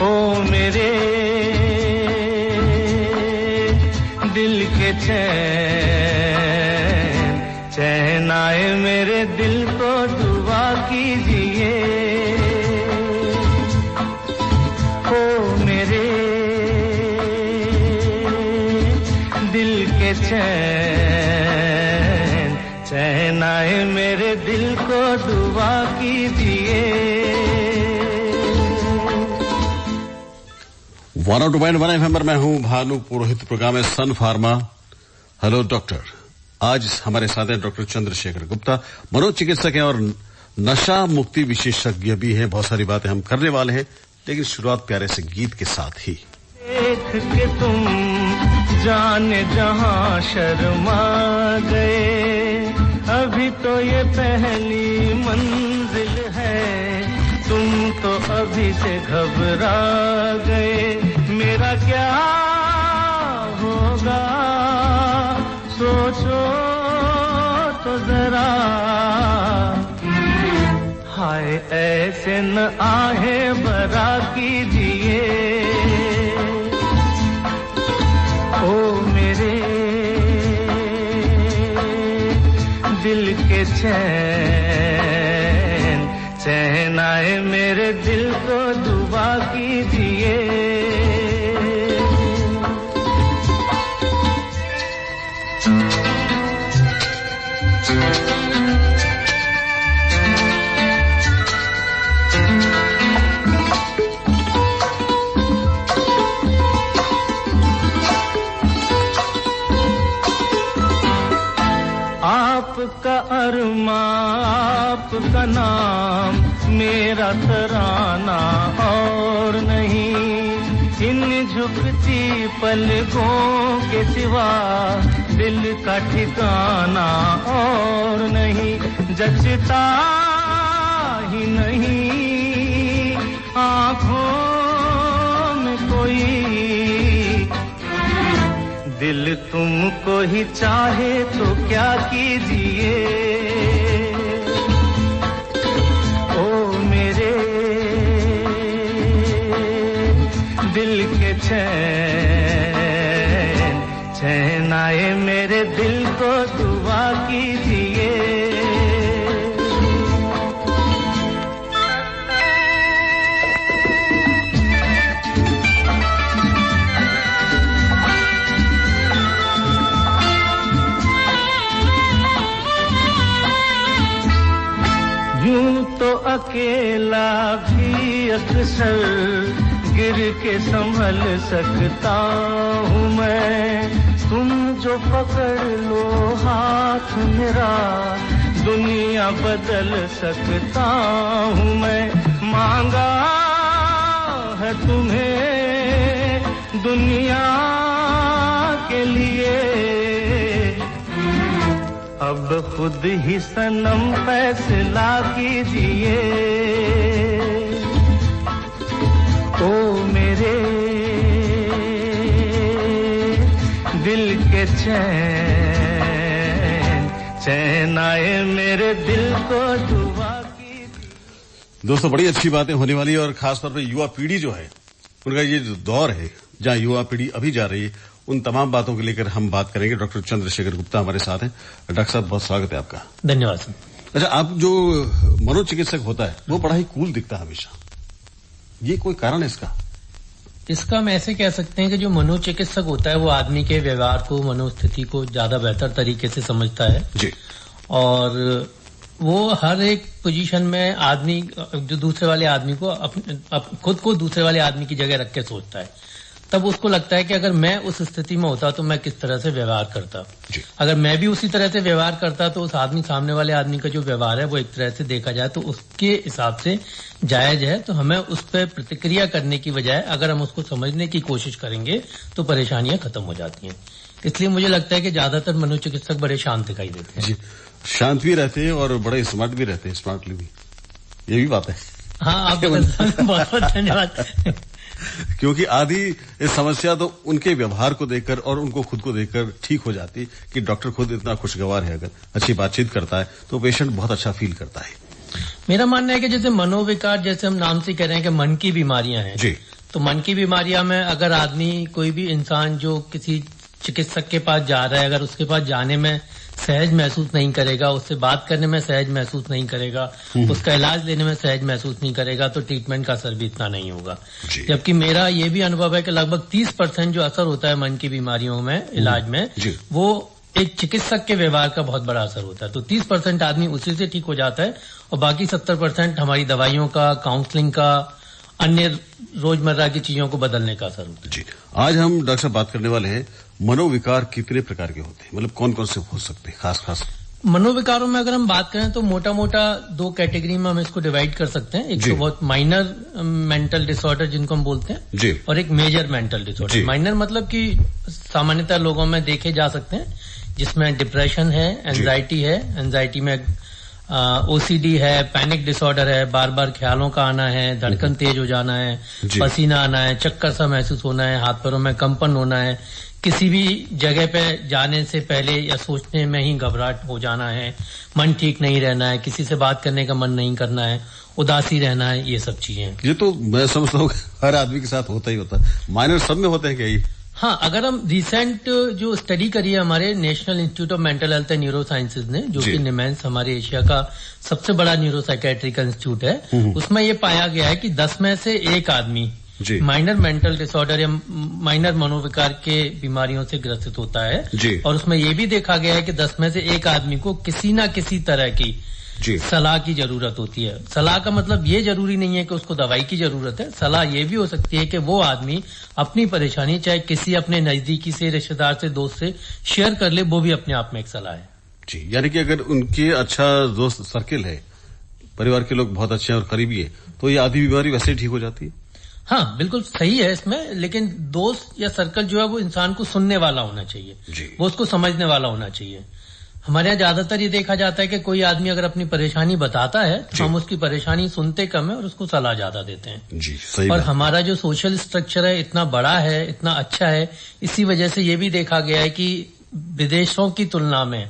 ओ मेरे दिल के चैन आए मेरे दिल को दुआ कीजिए। ओ मेरे दिल के चैन आए मेरे दिल को दुआ कीजिए। 102.1 FM पर मैं हूं भानु पुरोहित, प्रोग्राम है सन फार्मा। Hello doctor. आज हमारे साथ हैं डॉक्टर चंद्रशेखर गुप्ता, मनोचिकित्सक हैं और नशा मुक्ति विशेषज्ञ भी हैं। बहुत सारी बातें हम करने वाले हैं, लेकिन शुरुआत प्यारे से गीत के साथ ही। देख के तुम जाने जहां शर्मा गए, अभी तो ये पहली मंजिल है, तुम तो अभी से घबरा गए। मेरा क्या होगा सोचो तो जरा, हाय ऐसे न आहे बरा कीजिए। ओ मेरे दिल के चैन आए मेरे दिल को दुआ कीजिए। आपका अरमा आपका नाम मेरा तराना और नहीं, इन झुकती पलकों के सिवा दिल का ठिकाना और नहीं। जचता ही नहीं आँखों में कोई, दिल तुमको ही चाहे तो क्या कीजिए। ओ मेरे दिल के चैन आए मेरे दिल को दुआ कीजिए। यूं तो अकेला भी अक्सर गिर के संभल सकता हूँ मैं, तुम जो पकड़ लो हाथ मेरा दुनिया बदल सकता हूँ मैं। मांगा है तुम्हें दुनिया के लिए, अब खुद ही सनम फैसला कीजिए। ओ मेरे दिल के चैन आए मेरे दिल को दुआ कीजिए। दोस्तों, बड़ी अच्छी बातें होने वाली है और खासतौर पर युवा पीढ़ी जो है, उनका ये जो दौर है जहां युवा पीढ़ी अभी जा रही है, उन तमाम बातों को लेकर हम बात करेंगे। डॉक्टर चंद्रशेखर गुप्ता हमारे साथ हैं। डॉक्टर साहब, बहुत स्वागत है आपका। धन्यवाद सर। अच्छा, आप जो मनोचिकित्सक होता है वो बड़ा ही कूल दिखता है हमेशा, ये कोई कारण है इसका? इसका हम ऐसे कह सकते हैं कि जो मनोचिकित्सक होता है वो आदमी के व्यवहार को, मनोस्थिति को ज्यादा बेहतर तरीके से समझता है जी, और वो हर एक पोजीशन में आदमी जो दूसरे वाले आदमी को खुद को दूसरे वाले आदमी की जगह रख के सोचता है। तब उसको लगता है कि अगर मैं उस स्थिति में होता तो मैं किस तरह से व्यवहार करता। अगर मैं भी उसी तरह से व्यवहार करता तो उस आदमी, सामने वाले आदमी का जो व्यवहार है वो एक तरह से देखा जाए तो उसके हिसाब से जायज है। तो हमें उस पर प्रतिक्रिया करने की बजाय अगर हम उसको समझने की कोशिश करेंगे तो परेशानियां खत्म हो जाती हैं। इसलिए मुझे लगता है कि ज्यादातर मनोचिकित्सक बड़े शांत दिखाई देते हैं। जी, शांत भी रहते हैं और बड़े स्मार्ट भी रहते हैं, स्मार्टली भी, ये भी बात है। हाँ, आप बहुत बहुत धन्यवाद। क्योंकि आधी इस समस्या तो उनके व्यवहार को देखकर और उनको खुद को देखकर ठीक हो जाती कि डॉक्टर खुद इतना खुशगवार है, अगर अच्छी बातचीत करता है तो पेशेंट बहुत अच्छा फील करता है। मेरा मानना है कि जैसे मनोविकार, जैसे हम नाम से कह रहे हैं कि मन की बीमारियां हैं जी, तो मन की बीमारियां में अगर आदमी कोई भी इंसान जो किसी चिकित्सक के पास जा रहा है, अगर उसके पास जाने में सहज महसूस नहीं करेगा, उससे बात करने में सहज महसूस नहीं करेगा, उसका इलाज लेने में सहज महसूस नहीं करेगा, तो ट्रीटमेंट का असर भी इतना नहीं होगा। जबकि मेरा ये भी अनुभव है कि लगभग 30% जो असर होता है मन की बीमारियों में इलाज में, वो एक चिकित्सक के व्यवहार का बहुत बड़ा असर होता है। तो 30% आदमी उसी से ठीक हो जाता है और बाकी 70% हमारी दवाइयों का, काउंसलिंग का, अन्य रोजमर्रा की चीजों को बदलने का असर होता है। जी, आज हम डॉक्टर साहब बात करने वाले हैं मनोविकार कितने प्रकार के होते हैं, मतलब कौन कौन से हो सकते हैं खास मनोविकारों में अगर हम बात करें तो मोटा मोटा 2 कैटेगरी में हम इसको डिवाइड कर सकते हैं। एक तो बहुत माइनर मेंटल डिसऑर्डर जिनको हम बोलते हैं जी, और एक मेजर मेंटल डिसऑर्डर। माइनर मतलब कि सामान्यतः लोगों में देखे जा सकते हैं, जिसमें डिप्रेशन है, एंजाइटी है, एंजाइटी में ओसीडी है, पैनिक डिसऑर्डर है, बार बार ख्यालों का आना है, धड़कन तेज हो जाना है, पसीना आना है, चक्कर सा महसूस होना है, हाथ पैरों में कंपन होना है, किसी भी जगह पे जाने से पहले या सोचने में ही घबराहट हो जाना है, मन ठीक नहीं रहना है, किसी से बात करने का मन नहीं करना है, उदासी रहना है, ये सब चीजें। ये तो मैं समझता हूँ हर आदमी के साथ होता ही होता है। माइनर सब में होते हैं क्या ये? हाँ, अगर हम रिसेंट जो स्टडी करी है हमारे national institute of mental health and neuro sciences ने, जो कि निमेंस हमारे एशिया का सबसे बड़ा न्यूरो साइकेट्री का इंस्टीट्यूट है, उसमें ये पाया गया है कि 10 में से 1 आदमी माइनर मेंटल डिसऑर्डर या माइनर मनोविकार के बीमारियों से ग्रसित होता है। और उसमें ये भी देखा गया है कि 10 में से 1 आदमी को किसी न किसी तरह की सलाह की जरूरत होती है। सलाह का मतलब ये जरूरी नहीं है कि उसको दवाई की जरूरत है। सलाह ये भी हो सकती है कि वो आदमी अपनी परेशानी चाहे किसी अपने नजदीकी से, रिश्तेदार से, दोस्त से शेयर कर ले, वो भी अपने आप में एक सलाह है। जी, यानी कि अगर उनके अच्छा दोस्त सर्किल है, परिवार के लोग बहुत अच्छे और करीबी है, तो ये आधी बीमारी वैसे ही ठीक हो जाती है। हाँ, बिल्कुल सही है इसमें, लेकिन दोस्त या सर्कल जो है वो इंसान को सुनने वाला होना चाहिए, वो उसको समझने वाला होना चाहिए। हमारे यहाँ ज्यादातर ये देखा जाता है कि कोई आदमी अगर अपनी परेशानी बताता है तो हम उसकी परेशानी सुनते कम है और उसको सलाह ज्यादा देते हैं। जी, सही और हमारा जो सोशल स्ट्रक्चर है इतना बड़ा है, इतना अच्छा है, इसी वजह से ये भी देखा गया है कि विदेशों की तुलना में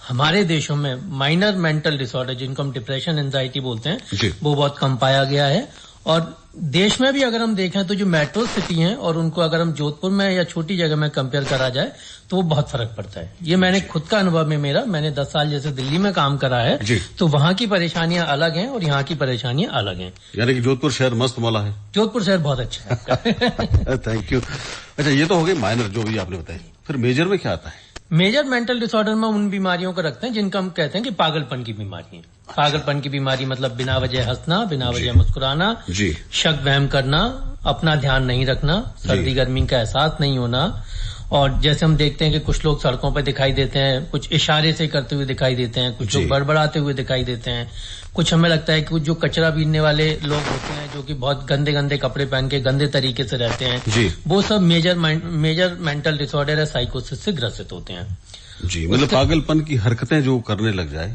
हमारे देशों में माइनर मेंटल डिसऑर्डर, जिनको हम डिप्रेशन, एंजाइटी बोलते हैं, वो बहुत कम पाया गया है। और देश में भी अगर हम देखें तो जो मेट्रो सिटी हैं और उनको अगर हम जोधपुर में या छोटी जगह में कंपेयर करा जाए तो वो बहुत फर्क पड़ता है। ये मैंने खुद का अनुभव है मेरा, मैंने 10 साल जैसे दिल्ली में काम करा है, तो वहाँ की परेशानियां अलग हैं और यहाँ की परेशानियां अलग हैं। यानी कि जोधपुर शहर मस्त मौला है। जोधपुर शहर बहुत अच्छा है। Thank you. अच्छा, ये तो हो गई माइनर जो भी आपने बताई, फिर मेजर में क्या आता है? मेजर मेंटल डिसऑर्डर में उन बीमारियों को रखते हैं जिनका हम कहते हैं कि पागलपन की बीमारी है। पागलपन की बीमारी मतलब बिना वजह हंसना, बिना वजह मुस्कुराना, शक वहम करना, अपना ध्यान नहीं रखना, सर्दी गर्मी का एहसास नहीं होना। और जैसे हम देखते हैं कि कुछ लोग सड़कों पर दिखाई देते हैं, कुछ इशारे से करते हुए दिखाई देते हैं, कुछ लोग बड़बड़ाते हुए दिखाई देते हैं, कुछ हमें लगता है कि कुछ जो कचरा बीनने वाले लोग होते हैं जो कि बहुत गंदे गंदे कपड़े पहन के गंदे तरीके से रहते हैं, वो सब मेजर मेंटल डिसऑर्डर या साइकोसिस से ग्रसित होते हैं। जी, मतलब पागलपन की हरकतें जो करने लग जाए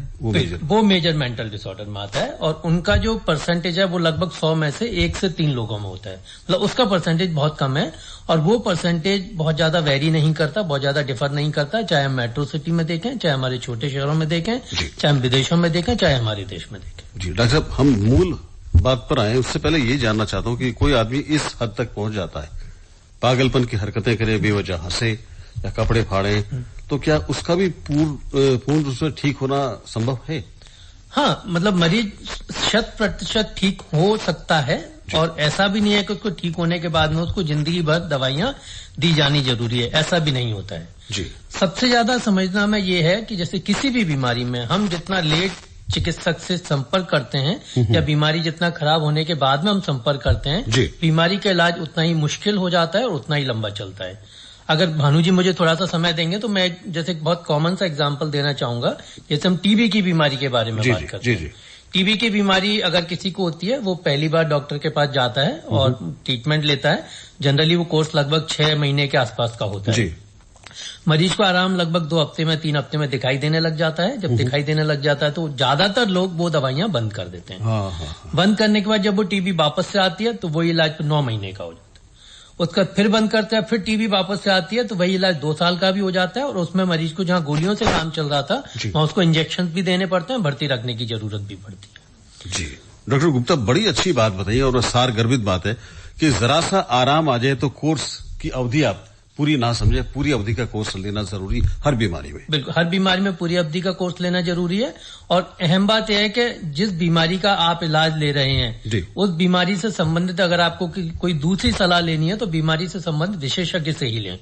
वो मेजर मेंटल डिसऑर्डर में आता है। और उनका जो परसेंटेज है वो लगभग 100 में से 1 से 3 लोगों में होता है, मतलब उसका परसेंटेज बहुत कम है। और वो परसेंटेज बहुत ज्यादा वेरी नहीं करता, बहुत ज्यादा डिफर नहीं करता, चाहे हम मेट्रो सिटी में देखें, चाहे हमारे छोटे शहरों में देखें, चाहे हम विदेशों में देखें, चाहे हमारे देश में देखें। जी डॉक्टर साहब, हम मूल बात पर आए उससे पहले ये जानना चाहता हूँ कि कोई आदमी इस हद तक पहुंच जाता है, पागलपन की हरकतें करे, बेवजह हंसे या कपड़े फाड़े, तो क्या उसका भी पूर्ण रूप से ठीक होना संभव है? हाँ, मतलब मरीज 100% ठीक हो सकता है और ऐसा भी नहीं है कि उसको ठीक होने के बाद में उसको जिंदगी भर दवाइयां दी जानी जरूरी है, ऐसा भी नहीं होता है। जी, सबसे ज्यादा समझना में ये है कि जैसे किसी भी बीमारी में हम जितना लेट चिकित्सक से संपर्क करते हैं या बीमारी जितना खराब होने के बाद में हम संपर्क करते हैं, बीमारी का इलाज उतना ही मुश्किल हो जाता है और उतना ही लंबा चलता है। अगर भानु जी मुझे थोड़ा सा समय देंगे तो मैं जैसे एक बहुत कॉमन सा एग्जांपल देना चाहूंगा। जैसे हम टीबी की बीमारी के बारे में बात करते हैं। टीबी की बीमारी अगर किसी को होती है, वो पहली बार डॉक्टर के पास जाता है और ट्रीटमेंट लेता है। जनरली वो कोर्स लगभग 6 महीने के आसपास का होता है। मरीज को आराम लगभग 2 हफ्ते में 3 हफ्ते में दिखाई देने लग जाता है। जब दिखाई देने लग जाता है तो ज्यादातर लोग वो दवाइयां बंद कर देते हैं। बंद करने के बाद जब वो टीबी वापस से आती है तो वही इलाज 9 महीने का हो जाता है। उसका फिर बंद करते हैं, फिर टीबी वापस से आती है तो वही इलाज 2 साल का भी हो जाता है। और उसमें मरीज को जहां गोलियों से काम चल रहा था वहां उसको इंजेक्शन भी देने पड़ते हैं, भर्ती रखने की जरूरत भी पड़ती है। जी डॉक्टर गुप्ता, बड़ी अच्छी बात बताइए और सार गर्भित बात है कि जरा सा आराम आ जाए तो कोर्स की अवधि आप पूरी ना समझे, पूरी अवधि का कोर्स लेना जरूरी हर बीमारी में। बिल्कुल, हर बीमारी में पूरी अवधि का कोर्स लेना जरूरी है। और अहम बात यह है कि जिस बीमारी का आप इलाज ले रहे हैं उस बीमारी से संबंधित अगर आपको कोई दूसरी सलाह लेनी है तो बीमारी से संबंधित विशेषज्ञ से ही लें।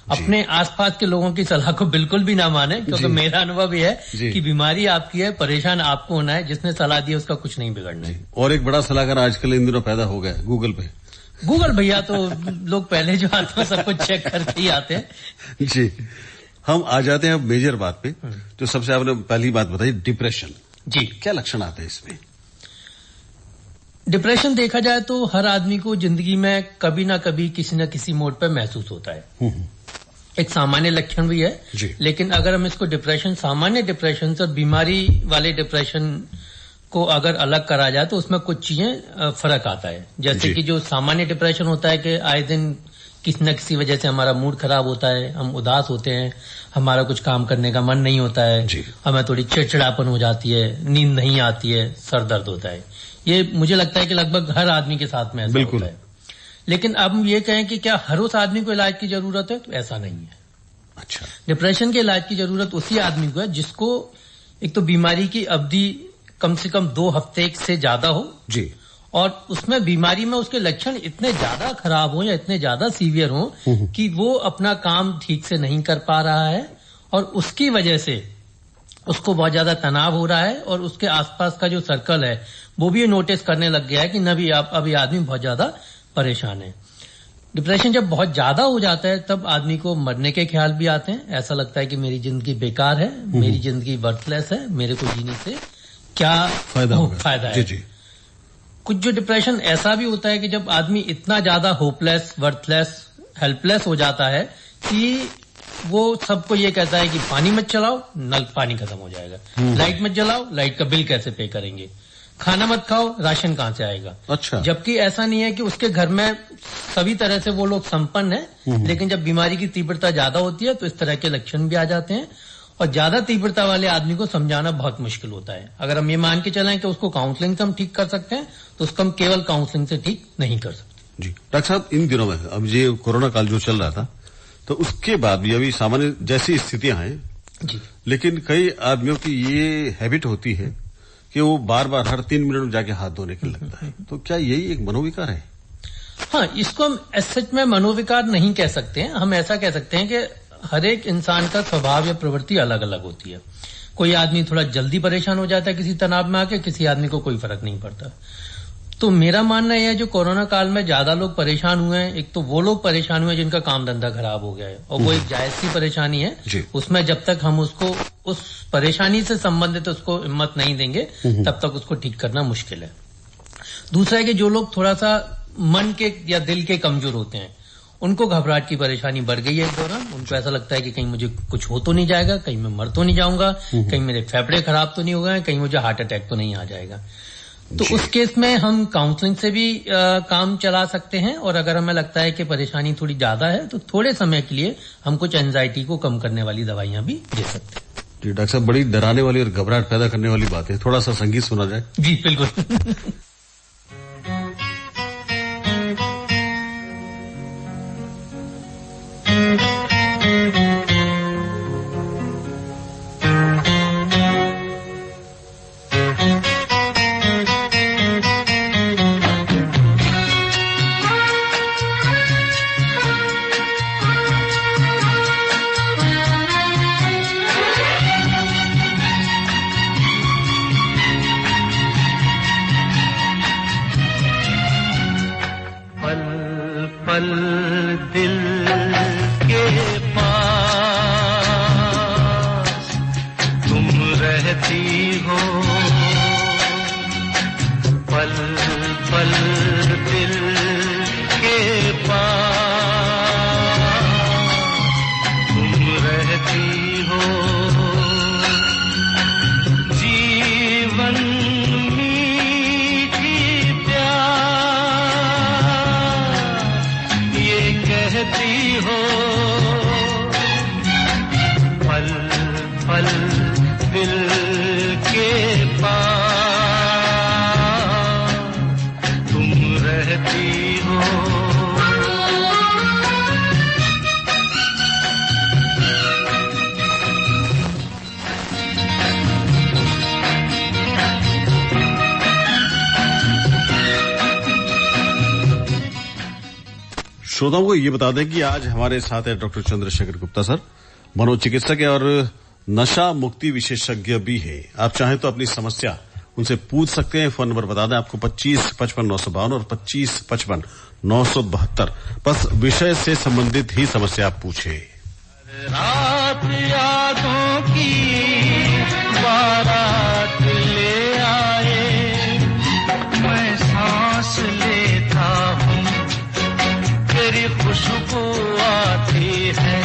अपने आसपास के लोगों की सलाह को बिल्कुल भी ना माने, क्योंकि मेरा अनुभव यह है कि बीमारी आपकी है, परेशान आपको होना है, जिसने सलाह दी उसका कुछ नहीं बिगड़ना है। और एक बड़ा सलाहकार आजकल इन दिनों पैदा हो गया, गूगल भैया तो लोग पहले जो आते हैं सब कुछ चेक करके ही आते हैं। जी, हम आ जाते हैं अब मेजर बात पे। जो सबसे आपने पहली बात बताई, डिप्रेशन। जी, क्या लक्षण आते हैं इसमें? डिप्रेशन देखा जाए तो हर आदमी को जिंदगी में कभी ना कभी किसी न किसी मोड पर महसूस होता है। एक सामान्य लक्षण भी है, लेकिन अगर हम इसको डिप्रेशन, सामान्य डिप्रेशन से बीमारी वाले डिप्रेशन को अगर अलग करा जाए तो उसमें कुछ चीजें फर्क आता है। जैसे कि जो सामान्य डिप्रेशन होता है कि आए दिन किसी न किसी वजह से हमारा मूड खराब होता है, हम उदास होते हैं, हमारा कुछ काम करने का मन नहीं होता है, हमें थोड़ी चिड़चिड़ापन हो जाती है, नींद नहीं आती है, सर दर्द होता है। ये मुझे लगता है कि लगभग हर आदमी के साथ में ऐसा होता है। लेकिन अब हम ये कहें कि क्या हर उस आदमी को इलाज की जरूरत है, तो ऐसा नहीं है। अच्छा, डिप्रेशन के इलाज की जरूरत उसी आदमी को है जिसको एक तो बीमारी की अवधि कम से कम 2 हफ्ते से ज्यादा हो जी, और उसमें बीमारी में उसके लक्षण इतने ज्यादा खराब हो या इतने ज्यादा सीवियर हो कि वो अपना काम ठीक से नहीं कर पा रहा है और उसकी वजह से उसको बहुत ज्यादा तनाव हो रहा है और उसके आसपास का जो सर्कल है वो भी नोटिस करने लग गया है कि अभी आदमी बहुत ज्यादा परेशान है। डिप्रेशन जब बहुत ज्यादा हो जाता है तब आदमी को मरने के ख्याल भी आते हैं। ऐसा लगता है कि मेरी जिंदगी बेकार है, मेरी जिंदगी वर्थलेस है, मेरे को जीने से क्या फायदा है। जी जी। कुछ जो डिप्रेशन ऐसा भी होता है कि जब आदमी इतना ज्यादा होपलेस, वर्थलेस, हेल्पलेस हो जाता है कि वो सबको ये कहता है कि पानी मत चलाओ, नल पानी खत्म हो जाएगा, लाइट मत जलाओ, लाइट का बिल कैसे पे करेंगे, खाना मत खाओ, राशन कहां से आएगा। अच्छा, जबकि ऐसा नहीं है कि उसके घर में सभी तरह से वो लोग संपन्न है, लेकिन जब बीमारी की तीव्रता ज्यादा होती है तो इस तरह के लक्षण भी आ जाते हैं और ज्यादा तीव्रता वाले आदमी को समझाना बहुत मुश्किल होता है। अगर हम ये मान के चलें कि उसको काउंसलिंग से हम ठीक कर सकते हैं तो उसको हम केवल काउंसलिंग से ठीक नहीं कर सकते। जी डॉक्टर साहब, इन दिनों में अब ये कोरोना काल जो चल रहा था तो उसके बाद भी अभी सामान्य जैसी स्थितियां हैं जी, लेकिन कई आदमियों की ये हैबिट होती है कि वो बार बार हर 3 मिनट में जाके हाथ धोने के लगता है। तो क्या यही एक मनोविकार है? हाँ, इसको हम सच में मनोविकार नहीं कह सकते हैं। हम ऐसा कह सकते हैं कि हर एक इंसान का स्वभाव या प्रवृत्ति अलग अलग होती है। कोई आदमी थोड़ा जल्दी परेशान हो जाता है किसी तनाव में आके, किसी आदमी को कोई फर्क नहीं पड़ता। तो मेरा मानना यह है जो कोरोना काल में ज्यादा लोग परेशान हुए हैं, एक तो वो लोग परेशान हुए जिनका काम धंधा खराब हो गया है और वो एक जायज सी परेशानी है। उसमें जब तक हम उसको उस परेशानी से संबंधित उसको हिम्मत नहीं देंगे तब तक उसको ठीक करना मुश्किल है। दूसरा है कि जो लोग थोड़ा सा मन के या दिल के कमजोर होते हैं उनको घबराहट की परेशानी बढ़ गई है इस दौरान। उनको ऐसा लगता है कि कहीं मुझे कुछ हो तो नहीं जाएगा, कहीं मैं मर तो नहीं जाऊंगा, कहीं मेरे फेफड़े खराब तो नहीं हो गए, कहीं मुझे हार्ट अटैक तो नहीं आ जाएगा। तो उस केस में हम काउंसलिंग से भी काम चला सकते हैं और अगर हमें लगता है कि परेशानी थोड़ी ज्यादा है तो थोड़े समय के लिए हम कुछ एंजाइटी को कम करने वाली दवाइयां भी दे सकते हैं। जी डॉक्टर साहब, बड़ी डराने वाली और घबराहट पैदा करने वाली बात है। थोड़ा सा संगीत सुना जाए? जी बिल्कुल। पल दिल के पास तुम रहती हो, पल पल दिल के पास तुम रहती हो, जीवन कहती हो, पल पल दिल के पास तुम रहती हो। हो। श्रोताओं को ये बता दें कि आज हमारे साथ है डॉक्टर चंद्रशेखर गुप्ता सर, मनोचिकित्सक है और नशा मुक्ति विशेषज्ञ भी है। आप चाहें तो अपनी समस्या उनसे पूछ सकते हैं। फोन नंबर बता दें आपको 2555-952 और 2555-972। बस विषय से संबंधित ही समस्या आप पूछे। रात यादों की बारात ले आए, मैं सांस लेता हूँ, तेरी खुशबू आती है,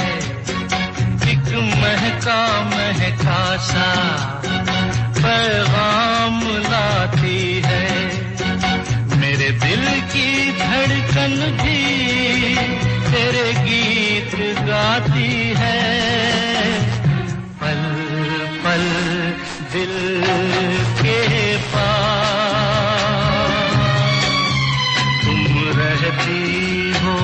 एक महका महका सा पैगाम लाती है, मेरे दिल की धड़कन भी तेरे गीत गाती है, पल पल दिल के पास तुम रहती हो।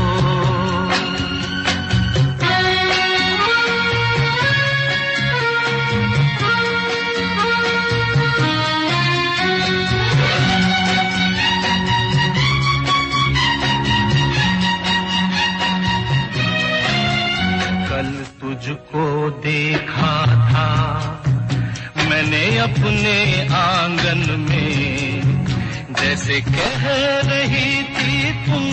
तुझको देखा था मैंने अपने आंगन में, जैसे कह रही थी तुम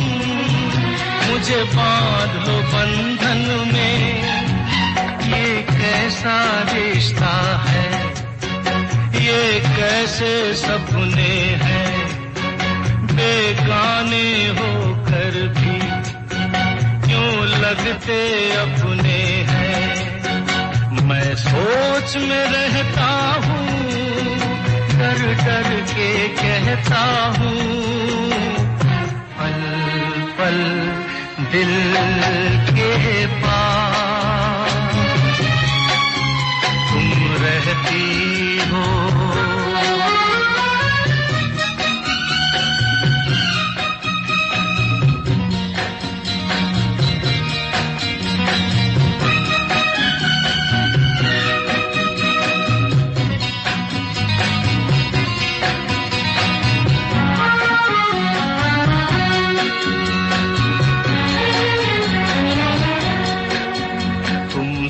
मुझे बांध लो बंधन में, ये कैसा रिश्ता है, ये कैसे सपने हैं, बेगाने होकर भी क्यों लगते अपने हैं, मैं सोच में रहता हूँ, डर डर के कहता हूँ, पल पल दिल के पास तुम रहती हो।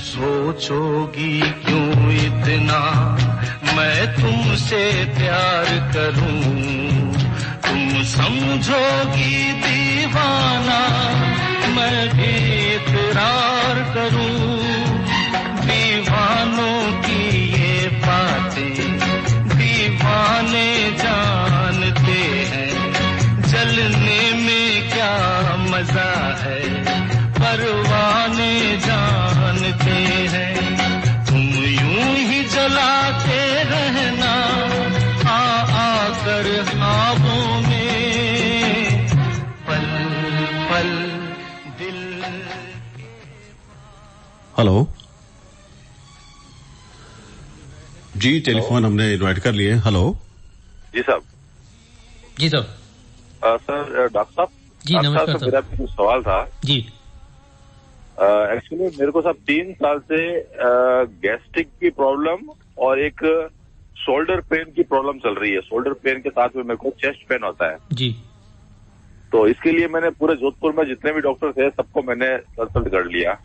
सोचोगी क्यों इतना मैं तुमसे प्यार करूं, तुम समझोगी दीवाना मैं भी इकरार करूं, दीवानों की ये बातें दीवाने जानते हैं, जलने में क्या मजा है परवाने जानते हैं, तुम यूं ही जलाते रहना आकर ख्वाबों में, पल पल दिल। हेलो जी, टेलीफोन हमने इनवाइट कर लिए। हेलो जी साहब। जी साहब। सर डॉक्टर साहब जी नमस्कार सर। मेरा कुछ सवाल था जी। एक्चुअली मेरे को साहब 3 साल से गैस्ट्रिक की प्रॉब्लम और एक शोल्डर पेन की प्रॉब्लम चल रही है। शोल्डर पेन के साथ में मेरे को चेस्ट पेन होता है जी। तो इसके लिए मैंने पूरे जोधपुर में जितने भी डॉक्टर थे सबको मैंने कंसल्ट कर लिया,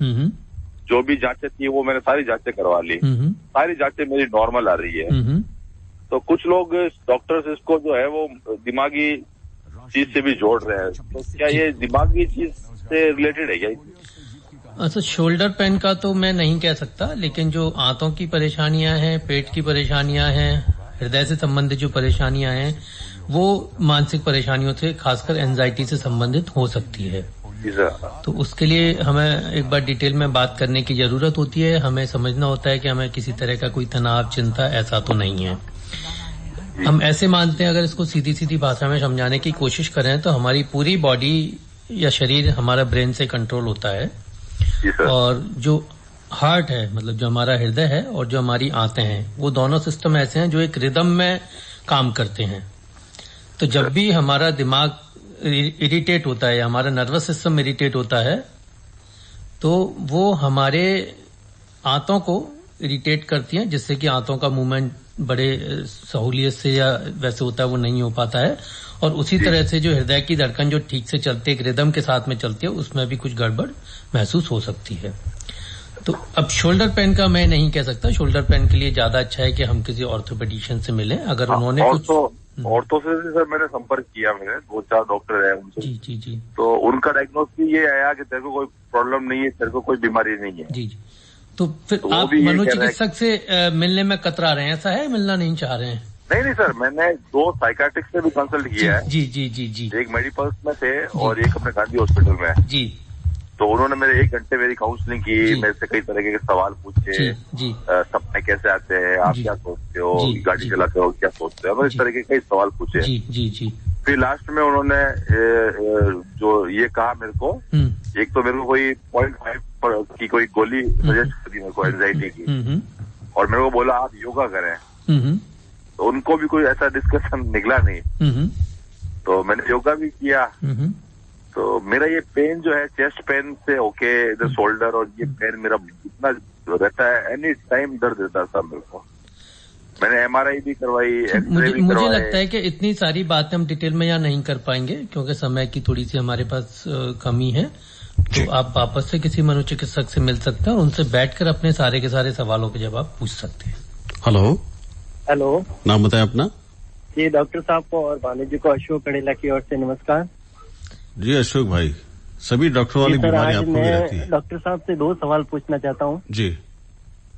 जो भी जांचें थी वो मैंने सारी जांचें करवा ली, सारी जांचें मेरी नॉर्मल आ रही है। तो कुछ लोग डॉक्टर्स इसको जो है वो दिमागी चीज से भी जोड़ रहे हैं, तो क्या ये दिमागी चीज से रिलेटेड है क्या? अच्छा, शोल्डर पेन का तो मैं नहीं कह सकता, लेकिन जो आंतों की परेशानियां हैं, पेट की परेशानियां हैं, हृदय से संबंधित जो परेशानियां हैं, वो मानसिक परेशानियों से खासकर एंजाइटी से संबंधित हो सकती है। तो उसके लिए हमें एक बार डिटेल में बात करने की जरूरत होती है। हमें समझना होता है कि हमें किसी तरह का कोई तनाव, चिंता ऐसा तो नहीं है। हम ऐसे मानते हैं, अगर इसको सीधी सीधी भाषा में समझाने की कोशिश करें तो हमारी पूरी बॉडी या शरीर हमारा ब्रेन से कंट्रोल होता है, और जो हार्ट है, मतलब जो हमारा हृदय है, और जो हमारी आंतें हैं, वो दोनों सिस्टम ऐसे हैं जो एक रिदम में काम करते हैं। तो जब भी हमारा दिमाग इरिटेट होता है, हमारा नर्वस सिस्टम इरिटेट होता है, तो वो हमारे आंतों को इरिटेट करती हैं, जिससे कि आंतों का मूवमेंट बड़े सहूलियत से या वैसे होता है वो नहीं हो पाता है। और उसी तरह से जो हृदय की धड़कन जो ठीक से चलती है, एक रिदम के साथ में चलती है, उसमें भी कुछ गड़बड़ महसूस हो सकती है। तो अब शोल्डर पेन का मैं नहीं कह सकता, शोल्डर पेन के लिए ज्यादा अच्छा है कि हम किसी ऑर्थोपेडिशियन से मिलें। अगर उन्होंने ऑर्थो से सर मैंने संपर्क किया, मैंने 2-4 डॉक्टर है उनसे। जी जी जी। तो उनका डायग्नोसिस ये आया कि तेरे को कोई प्रॉब्लम नहीं है, तेरे को कोई बीमारी नहीं है। जी जी। तो फिर तो आप मनोचिकित्सक से मिलने में कतरा रहे हैं, ऐसा है? मिलना नहीं चाह रहे हैं? नहीं सर, मैंने 2 साइकाट्रिस्ट से भी कंसल्ट किया है। जी जी जी जी। एक मेडिपल्स में थे और एक अपने गांधी हॉस्पिटल में। जी। तो उन्होंने मेरे 1 घंटे मेरी काउंसलिंग की, मेरे से कई तरह के सवाल पूछे। सपने कैसे आते हैं, आप क्या सोचते हो, गाड़ी चलाते हो क्या सोचते हो, इस तरह के कई सवाल पूछे। जी जी जी। फिर लास्ट में उन्होंने जो ये कहा मेरे को, एक तो मेरे को कोई 0.5 की कोई गोली सजेस्ट कर दी मेरे को एंजाइटी की, और मेरे को बोला आप योगा करें। तो उनको भी कोई ऐसा डिस्कशन निकला नहीं, तो मैंने योगा भी किया। तो मेरा ये पेन जो है चेस्ट पेन से होके इधर शोल्डर, और ये पेन मेरा इतना रहता है, एनी टाइम दर्द रहता है सब मेरे को। मैंने MRI भी करवाई, एक्सरे भी करवाई। मुझे लगता है कि इतनी सारी बातें हम डिटेल में यहाँ नहीं कर पाएंगे, क्योंकि समय की थोड़ी सी हमारे पास कमी है। तो आप वापस से किसी मनोचिकित्सक से मिल सकते हैं और उनसे बैठकर अपने सारे के सारे सवालों के जवाब पूछ सकते हैं। हेलो, नाम बताएं अपना। जी, डॉक्टर साहब को और भानु जी को अशोक कड़ेला की ओर से नमस्कार। जी अशोक भाई, सभी डॉक्टर वाली बीमारी आपको भी रहती है। डॉक्टर साहब से 2 सवाल पूछना चाहता हूँ। जी।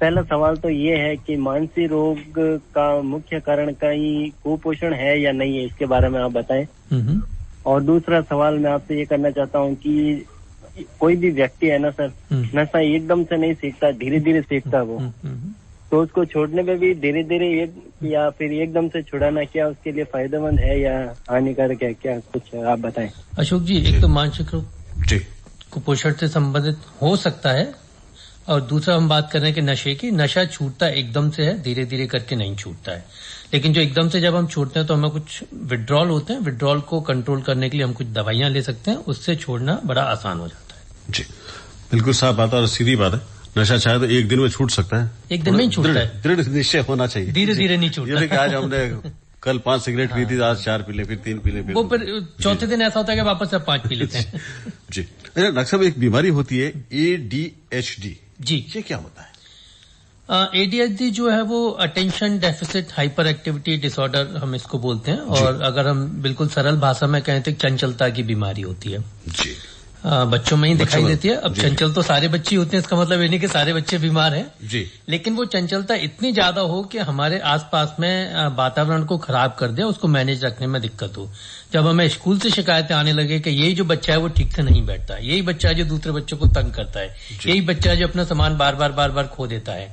पहला सवाल तो ये है कि मानसिक रोग का मुख्य कारण कहीं कुपोषण है या नहीं है, इसके बारे में आप बताएं। और दूसरा सवाल मैं आपसे ये करना चाहता हूँ कि कोई भी व्यक्ति है ना सर, नशा एकदम से नहीं सीखता, धीरे धीरे सीखता वो, तो उसको छोड़ने में भी धीरे धीरे या फिर एकदम से छुड़ाना क्या उसके लिए फायदेमंद है या हानिकारक है, क्या कुछ आप बताएं। अशोक जी, एक तो मानसिक रोग कुपोषण से संबंधित हो सकता है, और दूसरा हम बात कर रहे हैं कि नशे की, नशा छूटता एकदम से है, धीरे धीरे करके नहीं छूटता है। लेकिन जो एकदम से जब हम छूटते हैं तो हमें कुछ विड्रॉल होते हैं, विड्रॉल को कंट्रोल करने के लिए हम कुछ दवाइयां ले सकते हैं, उससे छोड़ना बड़ा आसान हो जाता है। जी, बिल्कुल साफ बात है और सीधी बात है। नशा चाहे तो एक दिन में छूट सकता है, एक दिन में ही छूटता है, दृढ़ निश्चय होना चाहिए, धीरे धीरे नहीं छूटता। आज हमने कल 5 सिगरेट पी थी, आज 4 पी ले, फिर 3 पी ले, वो फिर चौथे दिन ऐसा होता है कि वापस से 5 पी लेते हैं। जी डॉक्टर साहब, एक बीमारी होती है ADHD। जी, ये क्या होता है? ADHD जो है वो attention deficit hyper activity disorder हम इसको बोलते हैं, और अगर हम बिल्कुल सरल भाषा में कहें तो चंचलता की बीमारी होती है। जी। बच्चों में ही दिखाई देती है। अब चंचल तो सारे बच्चे होते हैं, इसका मतलब ये नहीं कि सारे बच्चे बीमार हैं। जी। लेकिन वो चंचलता इतनी ज्यादा हो कि हमारे आसपास में वातावरण को खराब कर दे, उसको मैनेज रखने में दिक्कत हो। जब हमें स्कूल से शिकायतें आने लगे कि यही जो बच्चा है वो ठीक से नहीं बैठता है, यही बच्चा है जो दूसरे बच्चों को तंग करता है, यही बच्चा है जो अपना सामान बार बार खो देता है,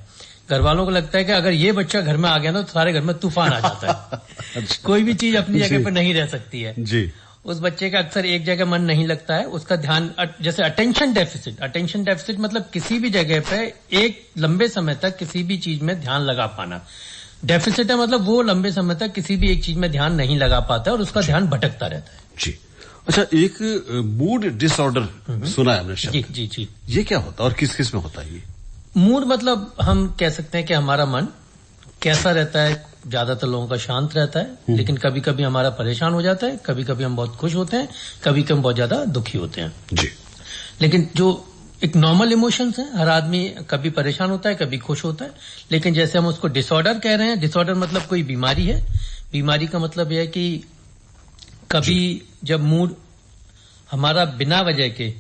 घर वालों को लगता है कि अगर ये बच्चा घर में आ गया ना तो सारे घर में तूफान आ जाता है। कोई भी चीज अपनी जगह पर नहीं रह सकती है। जी। उस बच्चे का अक्सर एक जगह मन नहीं लगता है, उसका ध्यान, जैसे अटेंशन डेफिसिट मतलब किसी भी जगह पे एक लंबे समय तक किसी भी चीज में ध्यान लगा पाना। डेफिसिट है मतलब वो लंबे समय तक किसी भी एक चीज में ध्यान नहीं लगा पाता है और उसका ध्यान भटकता रहता है। जी। अच्छा, एक मूड डिसऑर्डर सुना है हमने शब्द। जी जी। ये क्या होता है और किस किस में होता है ये? मूड मतलब हम कह सकते हैं कि हमारा मन कैसा रहता है। ज्यादातर लोगों का शांत रहता है, लेकिन कभी कभी हमारा परेशान हो जाता है, कभी कभी हम बहुत खुश होते हैं, कभी कभी हम बहुत ज्यादा दुखी होते हैं। जी। लेकिन जो एक नॉर्मल इमोशंस है, हर आदमी कभी परेशान होता है, कभी खुश होता है, लेकिन जैसे हम उसको डिसऑर्डर कह रहे हैं, डिसऑर्डर मतलब कोई बीमारी है। बीमारी का मतलब यह है कि कभी जब मूड हमारा बिना वजह के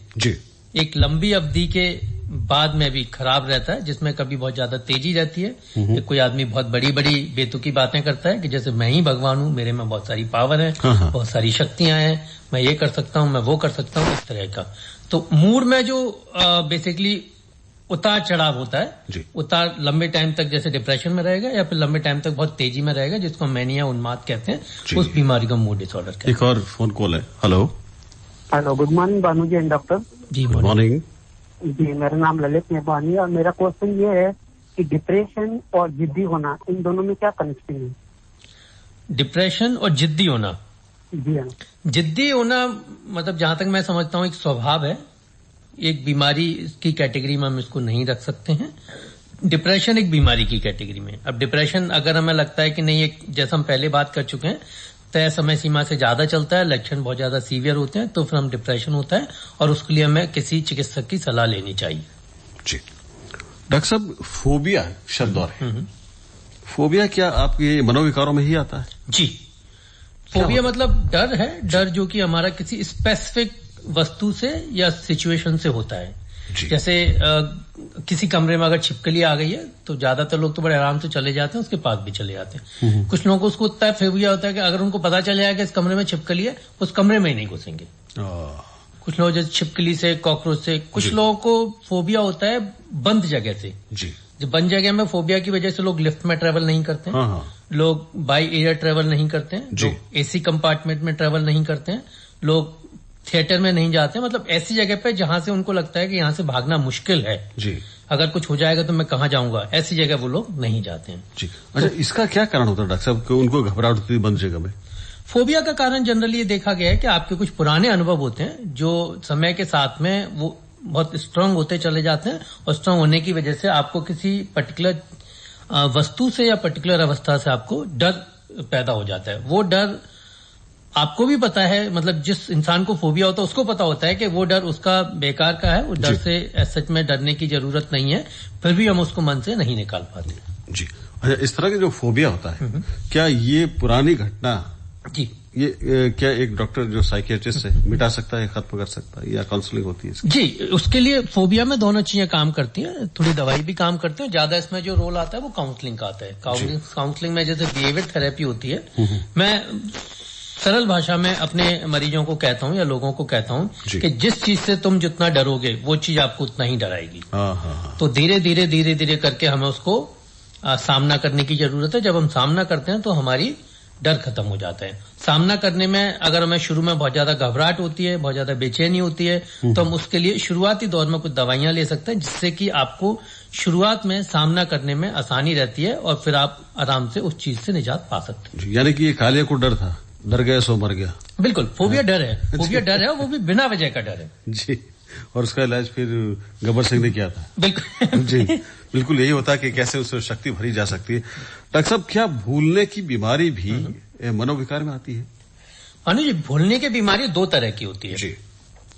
एक लंबी अवधि के बाद में भी खराब रहता है, जिसमें कभी बहुत ज्यादा तेजी रहती है। कोई आदमी बहुत बड़ी बड़ी बेतुकी बातें करता है कि जैसे मैं ही भगवान हूं, मेरे में बहुत सारी पावर है, बहुत सारी शक्तियां हैं, मैं ये कर सकता हूं, मैं वो कर सकता हूं, इस तरह का। तो मूड में जो बेसिकली उतार चढ़ाव होता है, उतार लंबे टाइम तक जैसे डिप्रेशन में रहेगा या फिर लंबे टाइम तक बहुत तेजी में रहेगा, जिसको मैनिया उन्माद कहते हैं, उस बीमारी का मूड डिसऑर्डर कहते हैं। एक और फोन कॉल है। Hello, good morning Bhanu ji and doctor. जी गुड मॉर्निंग जी, मेरा नाम ललित मेहबानी है और मेरा क्वेश्चन ये है कि डिप्रेशन और जिद्दी होना, इन दोनों में क्या कनेक्शन है? डिप्रेशन और जिद्दी होना, जी हाँ। जिद्दी होना मतलब जहां तक मैं समझता हूं एक स्वभाव है, एक बीमारी की कैटेगरी में हम इसको नहीं रख सकते हैं। डिप्रेशन एक बीमारी की कैटेगरी में। अब डिप्रेशन अगर हमें लगता है कि नहीं, एक जैसा हम पहले बात कर चुके हैं, तय समय सीमा से ज्यादा चलता है, लक्षण बहुत ज्यादा सीवियर होते हैं, तो फिर हम डिप्रेशन होता है और उसके लिए हमें किसी चिकित्सक की सलाह लेनी चाहिए। जी डॉक्टर साहब, फोबिया शब्द और है। फोबिया क्या आपके मनोविकारों में ही आता है? जी, फोबिया मतलब डर है, डर जो कि हमारा किसी स्पेसिफिक वस्तु से या सिचुएशन से होता है। जैसे किसी कमरे में अगर छिपकली आ गई है तो ज्यादातर लोग तो बड़े आराम से चले जाते हैं, उसके पास भी चले जाते हैं। कुछ लोगों को उसको उतना फोबिया होता है कि अगर उनको पता चल जाएगा कि इस कमरे में छिपकली है, उस कमरे में ही नहीं घुसेंगे। कुछ लोग जैसे छिपकली से, कॉकरोच से, कुछ लोगों को फोबिया होता है बंद जगह से। जी, जो बंद जगह में फोबिया की वजह से लोग लिफ्ट में ट्रेवल नहीं करते हैं, लोग बाई एयर ट्रेवल नहीं करते हैं, लोग एसी कंपार्टमेंट में ट्रेवल नहीं करते हैं, लोग थिएटर में नहीं जाते, मतलब ऐसी जगह पे जहां से उनको लगता है कि यहां से भागना मुश्किल है, जी, अगर कुछ हो जाएगा तो मैं कहां जाऊंगा, ऐसी जगह वो लोग नहीं जाते हैं। जी, अच्छा, इसका क्या कारण होता है डॉक्टर साहब कि उनको घबराहट होती है बंद जगह में? फोबिया का कारण जनरली ये देखा गया है कि आपके कुछ पुराने अनुभव होते हैं जो समय के साथ में वो बहुत स्ट्रांग होते चले जाते हैं, और स्ट्रांग होने की वजह से आपको किसी पर्टिकुलर वस्तु से या पर्टिकुलर अवस्था से आपको डर पैदा हो जाता है। वो डर आपको भी पता है, मतलब जिस इंसान को फोबिया होता है उसको पता होता है कि वो डर उसका बेकार का है, उस डर से सच में डरने की जरूरत नहीं है, फिर भी हम उसको मन से नहीं निकाल पाते। जी, अच्छा, इस तरह का जो फोबिया होता है, क्या ये पुरानी घटना, जी, ये क्या एक डॉक्टर जो साइकियाट्रिस्ट है मिटा सकता है, खत्म कर सकता है, या काउंसलिंग होती है इसकी? जी, उसके लिए फोबिया में दोनों चीजें काम करती हैं, थोड़ी दवाई भी काम करती है, ज्यादा इसमें जो रोल आता है वो काउंसलिंग का आता है। काउंसलिंग में जैसे बिहेवियर थेरेपी होती है, मैं सरल भाषा में अपने मरीजों को कहता हूं या लोगों को कहता हूं कि जिस चीज से तुम जितना डरोगे वो चीज आपको उतना ही डराएगी। तो धीरे धीरे धीरे धीरे करके हमें उसको सामना करने की जरूरत है। जब हम सामना करते हैं तो हमारी डर खत्म हो जाता है। सामना करने में अगर हमें शुरू में बहुत ज्यादा घबराहट होती है, बहुत ज्यादा बेचैनी होती है, तो हम उसके लिए शुरुआती दौर में कुछ दवाइयां ले सकते हैं, जिससे कि आपको शुरुआत में सामना करने में आसानी रहती है और फिर आप आराम से उस चीज से निजात पा सकते हैं। यानी कि ये काले को डर था, डर गया सो मर गया। बिल्कुल, फोबिया डर है, फोबिया डर है, वो भी बिना वजह का डर है। जी, और उसका इलाज फिर गब्बर सिंह ने किया था। बिल्कुल जी, बिल्कुल यही होता है कि कैसे उससे शक्ति भरी जा सकती है। डॉक्टर साहब, क्या भूलने की बीमारी भी मनोविकार में आती है? अनु जी, भूलने की बीमारी दो तरह की होती है। जी,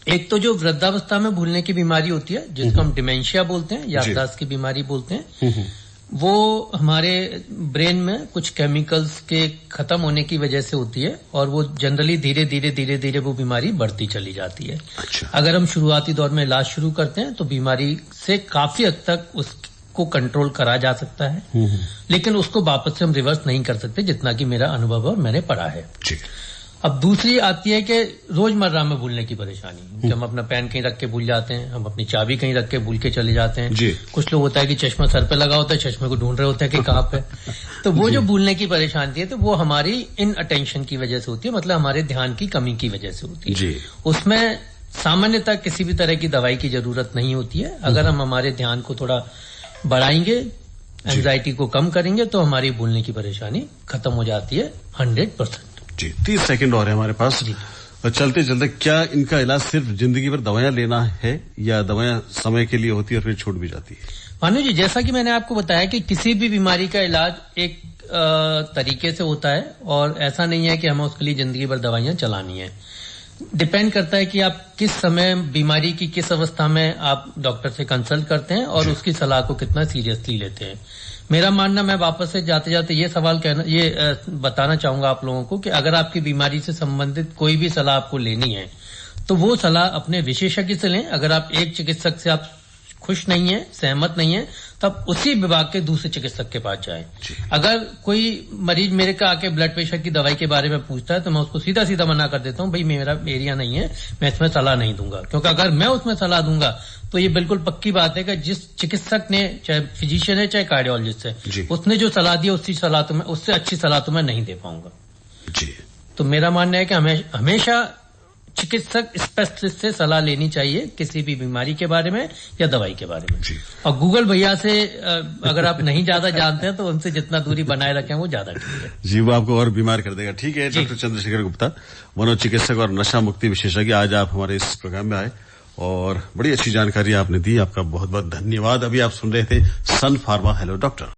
एक तो जो वृद्धावस्था में भूलने की बीमारी होती है, जिसको हम डिमेंशिया बोलते हैं, याददाश्त की बीमारी बोलते हैं, वो हमारे ब्रेन में कुछ केमिकल्स के खत्म होने की वजह से होती है, और वो जनरली धीरे धीरे धीरे धीरे वो बीमारी बढ़ती चली जाती है। अच्छा। अगर हम शुरुआती दौर में इलाज शुरू करते हैं तो बीमारी से काफी हद तक उसको कंट्रोल करा जा सकता है, लेकिन उसको वापस से हम रिवर्स नहीं कर सकते, जितना कि मेरा अनुभव और मैंने पढ़ा है। अब दूसरी आती है कि रोजमर्रा में भूलने की परेशानी, कि हम अपना पेन कहीं रख के भूल जाते हैं, हम अपनी चाबी कहीं रख के भूल के चले जाते हैं। जी। कुछ लोग होता है कि चश्मा सर पे लगा होता है, चश्मे को ढूंढ रहे होते हैं कि कहाँ पे। तो वो जो भूलने की परेशानी है, तो वो हमारी इन अटेंशन की वजह से होती है, मतलब हमारे ध्यान की कमी की वजह से होती है। उसमें सामान्यतः किसी भी तरह की दवाई की जरूरत नहीं होती है। अगर हम हमारे ध्यान को थोड़ा बढ़ाएंगे, एंजाइटी को कम करेंगे, तो हमारी भूलने की परेशानी खत्म हो जाती है 100%। जी, 30 सेकंड और है हमारे पास। चलते चलते, क्या इनका इलाज सिर्फ जिंदगी भर दवाइयां लेना है, या दवाइयां समय के लिए होती है और फिर छूट भी जाती है? भानु जी, जैसा कि मैंने आपको बताया कि किसी भी बीमारी का इलाज एक तरीके से होता है, और ऐसा नहीं है कि हमें उसके लिए जिंदगी भर दवाइयां चलानी है। डिपेंड करता है कि आप किस समय बीमारी की किस अवस्था में आप डॉक्टर से कंसल्ट करते हैं और उसकी सलाह को कितना सीरियसली लेते हैं। मेरा मानना, मैं वापस से जाते जाते ये बताना चाहूंगा आप लोगों को कि अगर आपकी बीमारी से संबंधित कोई भी सलाह आपको लेनी है तो वो सलाह अपने विशेषज्ञ से लें। अगर आप एक चिकित्सक से आप खुश नहीं है, सहमत नहीं है, तब उसी विभाग के दूसरे चिकित्सक के पास जाएं। अगर कोई मरीज मेरे का आके ब्लड प्रेशर की दवाई के बारे में पूछता है तो मैं उसको सीधा सीधा मना कर देता हूं, भाई मेरा एरिया नहीं है, मैं इसमें सलाह नहीं दूंगा। क्योंकि अगर मैं उसमें सलाह दूंगा तो ये बिल्कुल पक्की बात है कि जिस चिकित्सक ने, चाहे फिजिशियन है चाहे कार्डियोलॉजिस्ट है, उसने जो सलाह दी उससे अच्छी सलाह तो मैं नहीं दे पाऊंगा। जी। तो मेरा मानना है कि हमेशा चिकित्सक स्पेशलिस्ट से सलाह लेनी चाहिए किसी भी बीमारी के बारे में या दवाई के बारे में। और गूगल भैया से अगर आप नहीं ज्यादा जानते हैं तो उनसे जितना दूरी बनाए रखें वो ज्यादा ठीक है जी, वो आपको और बीमार कर देगा। ठीक है डॉक्टर चंद्रशेखर गुप्ता, मनोचिकित्सक और नशा मुक्ति विशेषज्ञ, आज आप हमारे इस प्रोग्राम में आए और बड़ी अच्छी जानकारी आपने दी। आपका बहुत बहुत धन्यवाद। अभी आप सुन रहे थे सन फार्मा हेलो डॉक्टर।